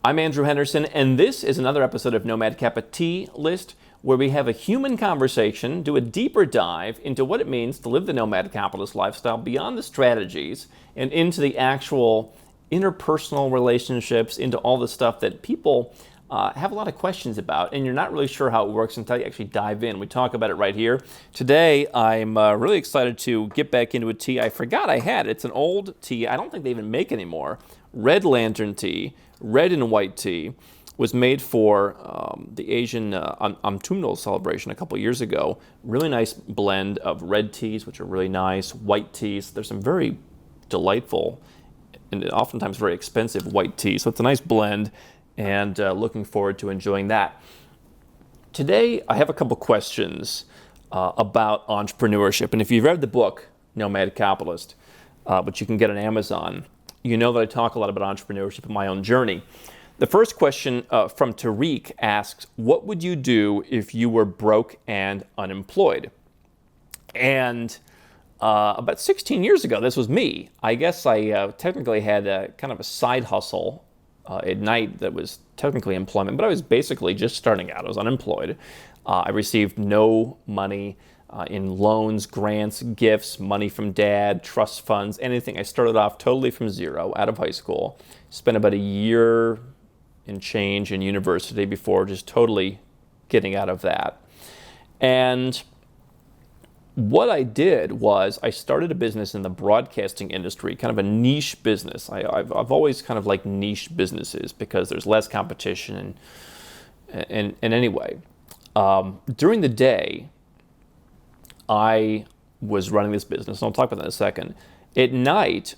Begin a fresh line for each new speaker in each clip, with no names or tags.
I'm Andrew Henderson, and this is another episode of Nomad Capitalist, where we have a human conversation, do a deeper dive into what it means to live the nomad capitalist lifestyle beyond the strategies and into the actual interpersonal relationships, into all the stuff that people have a lot of questions about, and you're not really sure how it works until you actually dive in. We talk about it right here. Today, I'm really excited to get back into a tea I forgot I had. It's an old tea. I don't think they even make anymore. Red Lantern tea, red and white tea, was made for the Asian autumnal celebration a couple years ago. Really nice blend of red teas, which are really nice, white teas. There's some very delightful and oftentimes very expensive white tea. So it's a nice blend, and looking forward to enjoying that. Today, I have a couple questions about entrepreneurship. And if you've read the book, Nomad Capitalist, which you can get on Amazon, you know that I talk a lot about entrepreneurship in my own journey. The first question from Tariq asks, what would you do if you were broke and unemployed? And about 16 years ago, this was me. I guess I technically had a kind of a side hustle at night that was technically employment, but I was basically just starting out. I was unemployed. I received no money in loans, grants, gifts, money from dad, trust funds, anything. I started off totally from zero out of high school, spent about a year and change in university before just totally getting out of that. And what I did was I started a business in the broadcasting industry, kind of a niche business. I've always kind of liked niche businesses because there's less competition. And anyway, during the day, I was running this business, and I'll talk about that in a second. At night,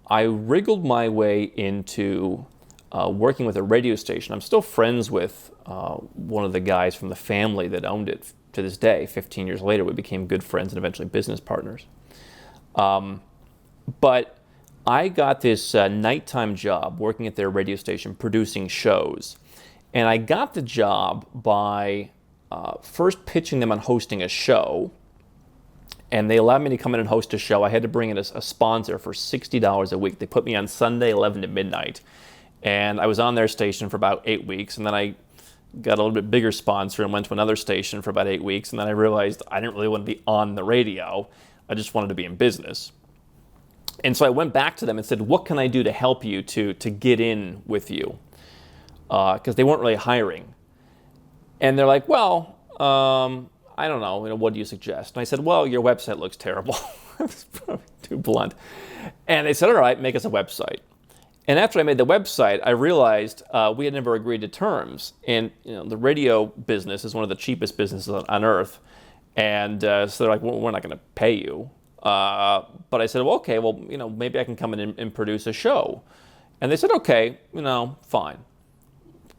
I wriggled my way into working with a radio station. I'm still friends with one of the guys from the family that owned it to this day. 15 years later, we became good friends and eventually business partners. But I got this nighttime job working at their radio station producing shows. And I got the job by first pitching them on hosting a show. And they allowed me to come in and host a show. I had to bring in a sponsor for $60 a week. They put me on Sunday, 11 to midnight. And I was on their station for about 8 weeks. And then I got a little bit bigger sponsor and went to another station for about 8 weeks. And then I realized I didn't really want to be on the radio. I just wanted to be in business. And so I went back to them and said, what can I do to help you to get in with you? Because they weren't really hiring. And they're like, well, I don't know, what do you suggest? And I said, well, your website looks terrible. That's probably too blunt. And they said, all right, make us a website. And after I made the website, I realized we had never agreed to terms. And the radio business is one of the cheapest businesses on earth. And so they're like, well, we're not going to pay you. But I said, well, okay, well, maybe I can come in and produce a show. And they said, okay, fine.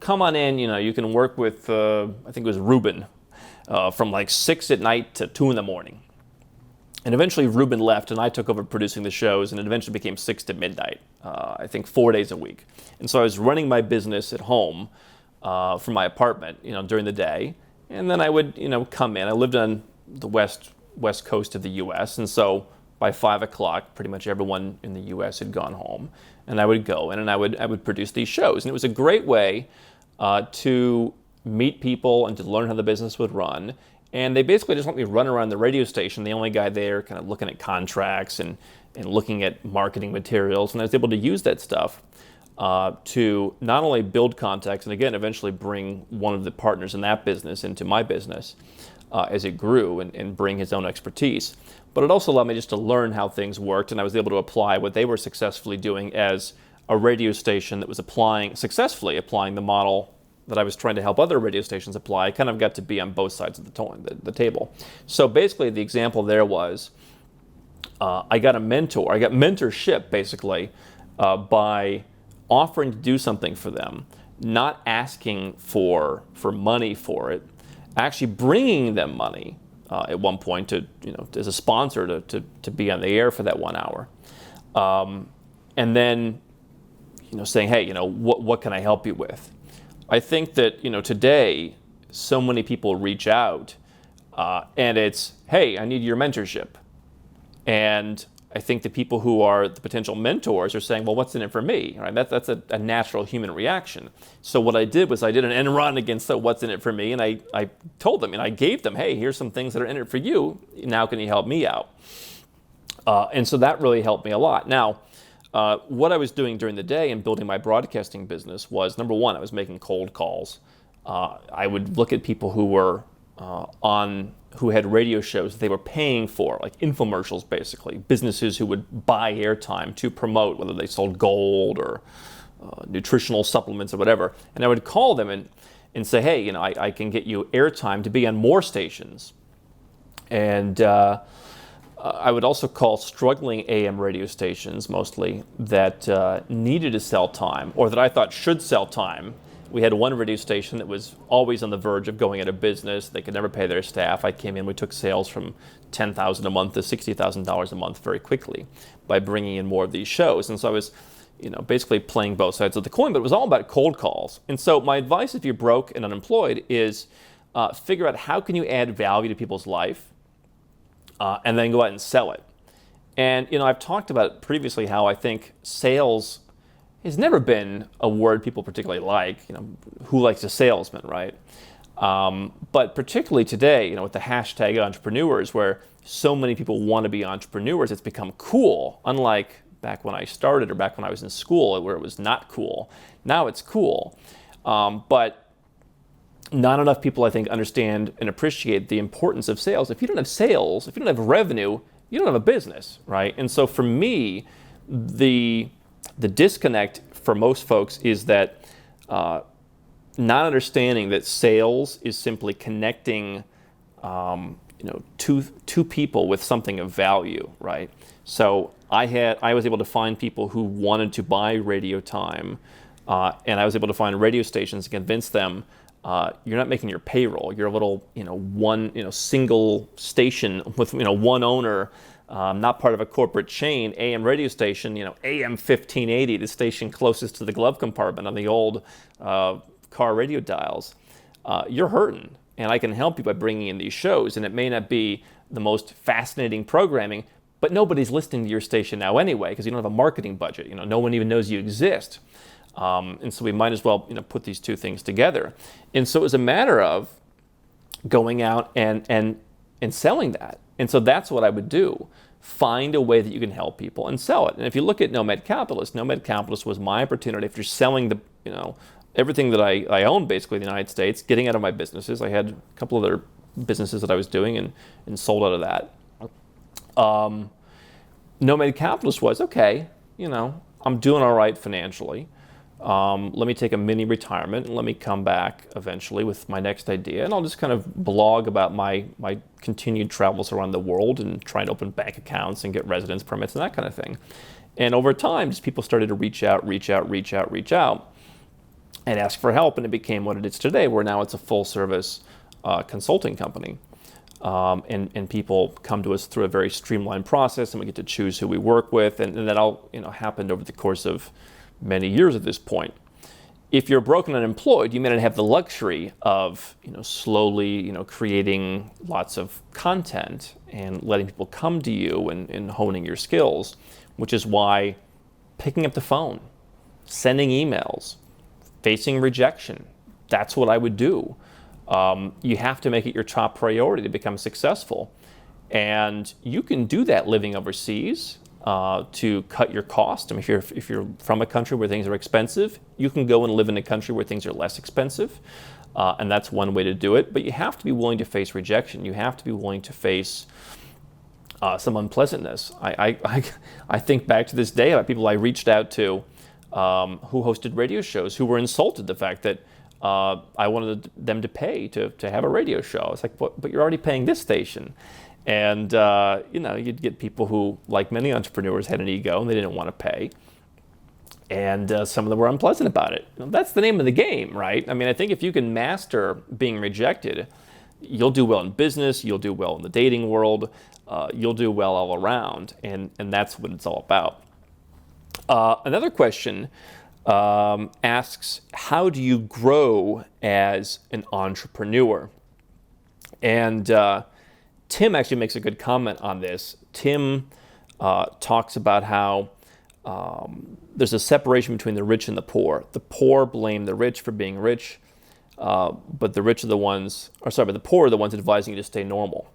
Come on in, you can work with, I think it was Ruben, from like 6 at night to 2 in the morning. And eventually Ruben left and I took over producing the shows, and it eventually became 6 to midnight, I think 4 days a week. And so I was running my business at home from my apartment, during the day. And then I would, come in. I lived on the west coast of the U.S. And so by 5 o'clock, pretty much everyone in the U.S. had gone home. And I would go in and I would produce these shows. And it was a great way to meet people and to learn how the business would run. And they basically just let me run around the radio station, the only guy there kind of looking at contracts and looking at marketing materials. And I was able to use that stuff to not only build contacts and, again, eventually bring one of the partners in that business into my business as it grew and bring his own expertise. But it also allowed me just to learn how things worked, and I was able to apply what they were successfully doing as a radio station that was successfully applying the model that I was trying to help other radio stations apply. I kind of got to be on both sides of the table. So basically the example there was I got a mentor. I got mentorship basically by offering to do something for them, not asking for money for it, actually bringing them money at one point to as a sponsor to be on the air for that 1 hour, and then saying, hey, what can I help you with? I think that, today, so many people reach out and it's, hey, I need your mentorship. And I think the people who are the potential mentors are saying, well, what's in it for me? Right? That's a natural human reaction. So what I did was I did an end run against the what's in it for me, and I told them, and I gave them, hey, here's some things that are in it for you. Now can you help me out? And so that really helped me a lot. Now, what I was doing during the day in building my broadcasting business was, number one, I was making cold calls. I would look at people who were who had radio shows that they were paying for, like infomercials basically, businesses who would buy airtime to promote, whether they sold gold or nutritional supplements or whatever. And I would call them and say, hey, I can get you airtime to be on more stations. And I would also call struggling AM radio stations mostly that needed to sell time, or that I thought should sell time. We had one radio station that was always on the verge of going out of business. They could never pay their staff. I came in, we took sales from $10,000 a month to $60,000 a month very quickly by bringing in more of these shows. And so I was, basically playing both sides of the coin, but it was all about cold calls. And so my advice if you're broke and unemployed is figure out how can you add value to people's life and then go out and sell it. And, I've talked about previously how I think sales has never been a word people particularly like. Who likes a salesman, right? But particularly today, with the hashtag entrepreneurs, where so many people want to be entrepreneurs, it's become cool. Unlike back when I started or back when I was in school, where it was not cool. Now it's cool. But not enough people, I think, understand and appreciate the importance of sales. If you don't have sales, if you don't have revenue, you don't have a business, right? And so for me, the disconnect for most folks is that not understanding that sales is simply connecting two people with something of value, right? So I was able to find people who wanted to buy radio time, and I was able to find radio stations and convince them you're not making your payroll. You're a little single station with one owner. Not part of a corporate chain, AM radio station, AM 1580, the station closest to the glove compartment on the old car radio dials. You're hurting, and I can help you by bringing in these shows, and it may not be the most fascinating programming, but nobody's listening to your station now anyway, because you don't have a marketing budget. No one even knows you exist. And so we might as well put these two things together. And so it was a matter of going out and selling that. And so that's what I would do. Find a way that you can help people and sell it. And if you look at Nomad Capitalist was my opportunity after selling everything that I own basically in the United States, getting out of my businesses. I had a couple other businesses that I was doing and sold out of that. Nomad Capitalist was, okay, I'm doing all right financially. Let me take a mini retirement and let me come back eventually with my next idea. And I'll just kind of blog about my continued travels around the world and try and open bank accounts and get residence permits and that kind of thing. And over time, just people started to reach out and ask for help. And it became what it is today, where now it's a full service consulting company. And people come to us through a very streamlined process, and we get to choose who we work with. And that all happened over the course of many years at this point. If you're broken and unemployed, you may not have the luxury of slowly creating lots of content and letting people come to you and honing your skills, which is why picking up the phone, sending emails, facing rejection, that's what I would do. You have to make it your top priority to become successful. And you can do that living overseas. To cut your cost. I mean, if you're from a country where things are expensive, you can go and live in a country where things are less expensive, and that's one way to do it. But you have to be willing to face rejection. You have to be willing to face some unpleasantness. I think back to this day about people I reached out to who hosted radio shows who were insulted the fact that I wanted them to pay to have a radio show. It's like, but you're already paying this station. And, you'd get people who, like many entrepreneurs, had an ego and they didn't want to pay. And some of them were unpleasant about it. That's the name of the game, right? I mean, I think if you can master being rejected, you'll do well in business, you'll do well in the dating world, you'll do well all around. And that's what it's all about. Another question asks, how do you grow as an entrepreneur? And Tim actually makes a good comment on this. Tim talks about how there's a separation between the rich and the poor. The poor blame the rich for being rich, but the rich are the ones, but the poor are the ones advising you to stay normal.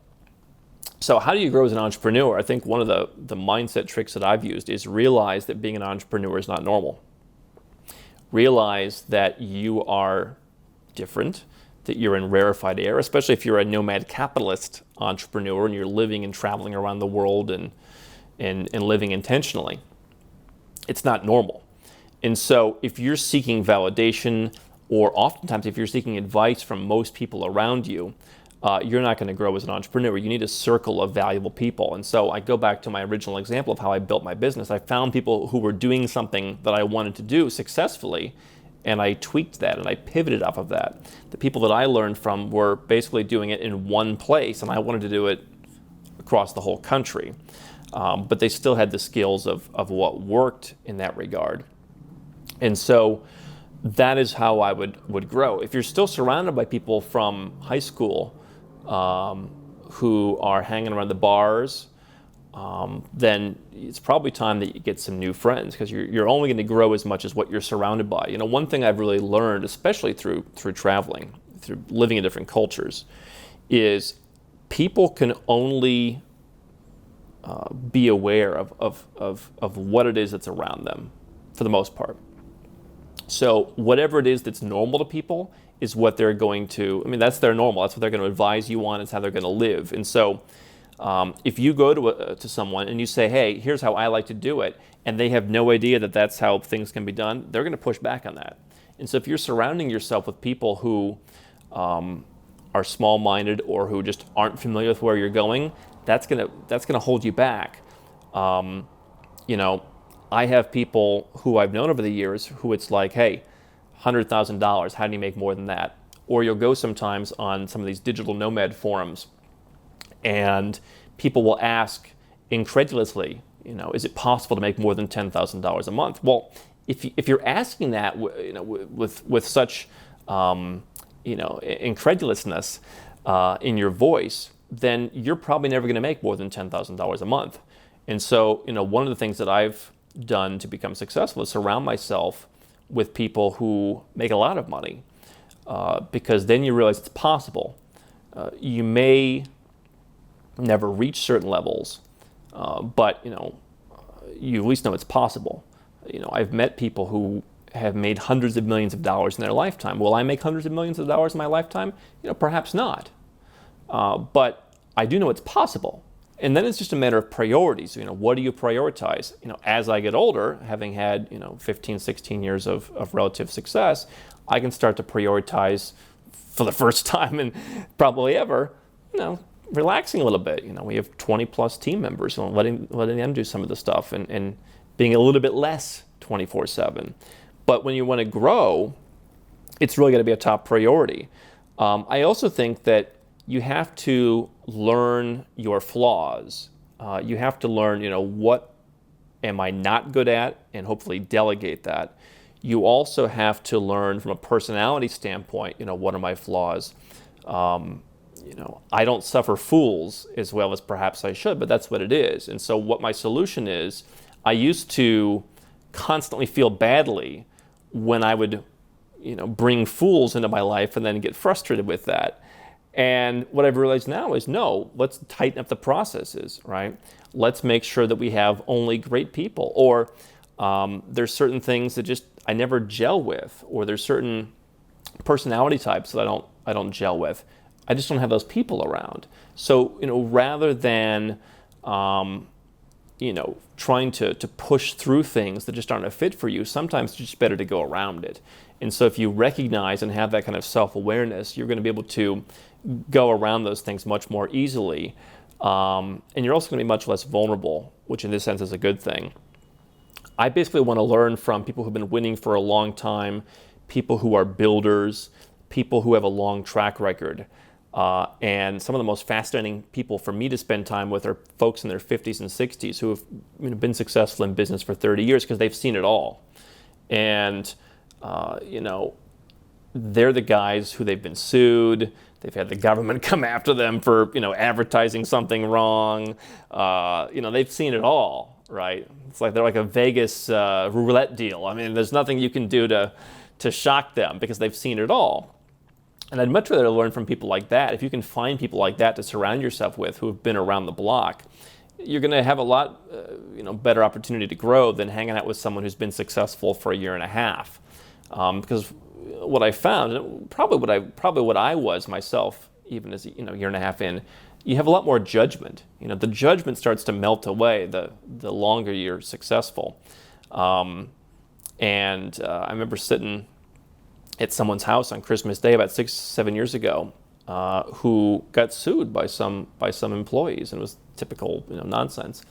So how do you grow as an entrepreneur? I think one of the mindset tricks that I've used is realize that being an entrepreneur is not normal. Realize that you are different, that you're in rarefied air, especially if you're a nomad capitalist entrepreneur and you're living and traveling around the world and living intentionally. It's not normal. And so if you're seeking validation, or oftentimes if you're seeking advice from most people around you, you're not going to grow as an entrepreneur. You need a circle of valuable people. And so I go back to my original example of how I built my business. I found people who were doing something that I wanted to do successfully, and I tweaked that and I pivoted off of that. The people that I learned from were basically doing it in one place, and I wanted to do it across the whole country. But they still had the skills of what worked in that regard. And so that is how I would grow. If you're still surrounded by people from high school who are hanging around the bars, then it's probably time that you get some new friends, because you're only going to grow as much as what you're surrounded by. You know, one thing I've really learned, especially through traveling, through living in different cultures, is people can only be aware of what it is that's around them, for the most part. So whatever it is that's normal to people is what they're going to, that's their normal. That's what they're going to advise you on. It's how they're going to live. And so if you go to someone and you say, hey, here's how I like to do it, and they have no idea that that's how things can be done, they're going to push back on that. And so if you're surrounding yourself with people who are small-minded or who just aren't familiar with where you're going, that's gonna hold you back. I have people who I've known over the years who it's like, hey, $100,000, how do you make more than that? Or you'll go sometimes on some of these digital nomad forums, and people will ask incredulously, is it possible to make more than $10,000 a month? Well, if you're asking that, with such, incredulousness in your voice, then you're probably never going to make more than $10,000 a month. And so, one of the things that I've done to become successful is surround myself with people who make a lot of money, because then you realize it's possible. You may never reach certain levels, but you at least know it's possible. I've met people who have made hundreds of millions of dollars in their lifetime. Will I make hundreds of millions of dollars in my lifetime? Perhaps not. But I do know it's possible. And then it's just a matter of priorities. What do you prioritize? As I get older, having had 15, 16 years of relative success, I can start to prioritize, for the first time and probably ever, relaxing a little bit. We have 20 plus team members, and letting them do some of the stuff, and being a little bit less 24/7. But when you want to grow, it's really got to be a top priority. I also think that you have to learn your flaws. You have to learn, what am I not good at, and hopefully delegate that. You also have to learn from a personality standpoint, what are my flaws? I don't suffer fools as well as perhaps I should, but that's what it is. And so what my solution is, I used to constantly feel badly when I would, bring fools into my life and then get frustrated with that. And what I've realized now is, no, let's tighten up the processes, right? Let's make sure that we have only great people. Or there's certain things that just I never gel with, or there's certain personality types that I don't gel with. I just don't have those people around. So, rather than trying to push through things that just aren't a fit for you, sometimes it's just better to go around it. And so if you recognize and have that kind of self-awareness, you're going to be able to go around those things much more easily. And you're also going to be much less vulnerable, which in this sense is a good thing. I basically want to learn from people who've been winning for a long time, people who are builders, people who have a long track record. And some of the most fascinating people for me to spend time with are folks in their 50s and 60s who have been successful in business for 30 years because they've seen it all. And, they're the guys who they've been sued. They've had the government come after them for, advertising something wrong. They've seen it all, right? It's like they're like a Vegas roulette deal. I mean, there's nothing you can do to shock them because they've seen it all. And I'd much rather learn from people like that. If you can find people like that to surround yourself with who have been around the block, you're going to have a lot, better opportunity to grow than hanging out with someone who's been successful for a year and a half. Because what I found, and probably what I was myself, even as a year and a half in, you have a lot more judgment. The judgment starts to melt away the longer you're successful. I remember sitting at someone's house on Christmas Day about 6-7 years ago, who got sued by some employees, and it was typical nonsense.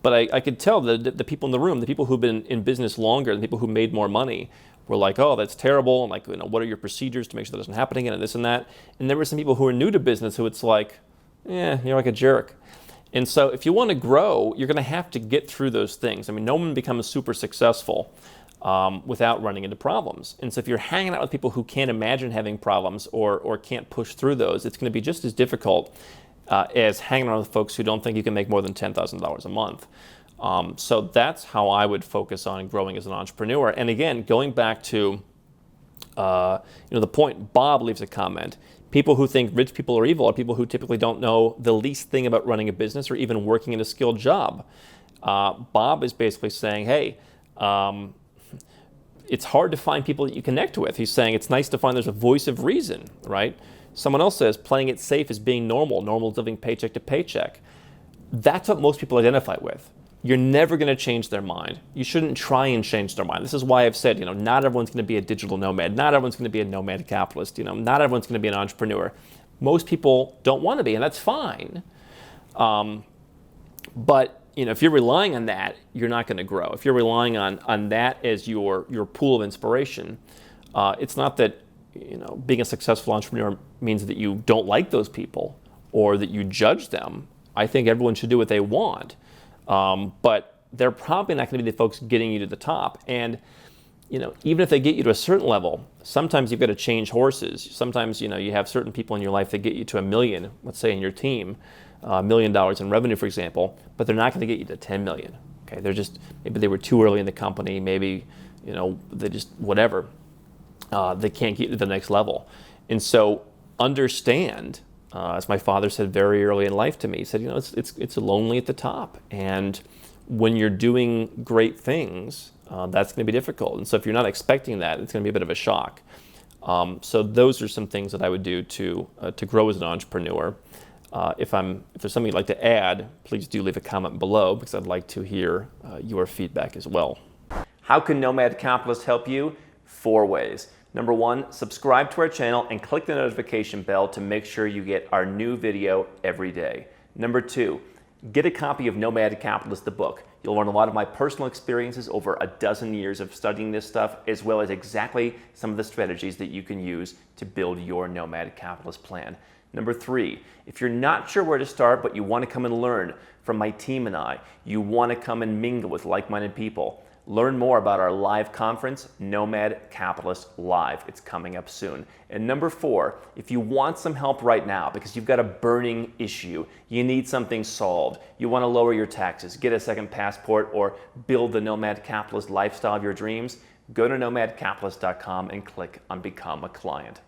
But I could tell that the people in the room, the people who've been in business longer, the people who made more money, were like, "Oh, that's terrible," and like, what are your procedures to make sure that doesn't happen again, and this and that. And there were some people who are new to business who it's like, you're like a jerk. And so if you want to grow, you're going to have to get through those things. I mean, no one becomes super successful without running into problems. And so if you're hanging out with people who can't imagine having problems or can't push through those, it's going to be just as difficult as hanging out with folks who don't think you can make more than $10,000 a month. So that's how I would focus on growing as an entrepreneur. And again, going back to the point Bob leaves a comment, people who think rich people are evil are people who typically don't know the least thing about running a business or even working in a skilled job. Bob is basically saying, hey, it's hard to find people that you connect with. He's saying it's nice to find there's a voice of reason, right? Someone else says playing it safe is being normal. Normal is living paycheck to paycheck. That's what most people identify with. You're never going to change their mind. You shouldn't try and change their mind. This is why I've said, not everyone's going to be a digital nomad. Not everyone's going to be a nomad capitalist. Not everyone's going to be an entrepreneur. Most people don't want to be, and that's fine. But if you're relying on that, you're not going to grow. If you're relying on that as your pool of inspiration, it's not that being a successful entrepreneur means that you don't like those people or that you judge them. I think everyone should do what they want. But they're probably not going to be the folks getting you to the top. And, even if they get you to a certain level, sometimes you've got to change horses. Sometimes, you have certain people in your life that get you to $1 million, let's say in your team, $1 million in revenue, for example, but they're not going to get you to 10 million. Okay. Maybe they were too early in the company. Maybe, they just, whatever. They can't get you to the next level. And so understand, as my father said very early in life to me, he said, it's lonely at the top. And when you're doing great things, that's going to be difficult. And so if you're not expecting that, it's going to be a bit of a shock. So those are some things that I would do to grow as an entrepreneur. If there's something you'd like to add, please do leave a comment below because I'd like to hear your feedback as well. How can Nomad Capitalist help you? 4 ways. Number 1, subscribe to our channel and click the notification bell to make sure you get our new video every day. Number 2, get a copy of Nomad Capitalist, the book. You'll learn a lot of my personal experiences over a dozen years of studying this stuff, as well as exactly some of the strategies that you can use to build your Nomad Capitalist plan. Number 3, if you're not sure where to start, but you want to come and learn from my team and I, you want to come and mingle with like-minded people, learn more about our live conference, Nomad Capitalist Live. It's coming up soon. And number 4, if you want some help right now because you've got a burning issue, you need something solved, you want to lower your taxes, get a second passport, or build the Nomad Capitalist lifestyle of your dreams, go to nomadcapitalist.com and click on Become a Client.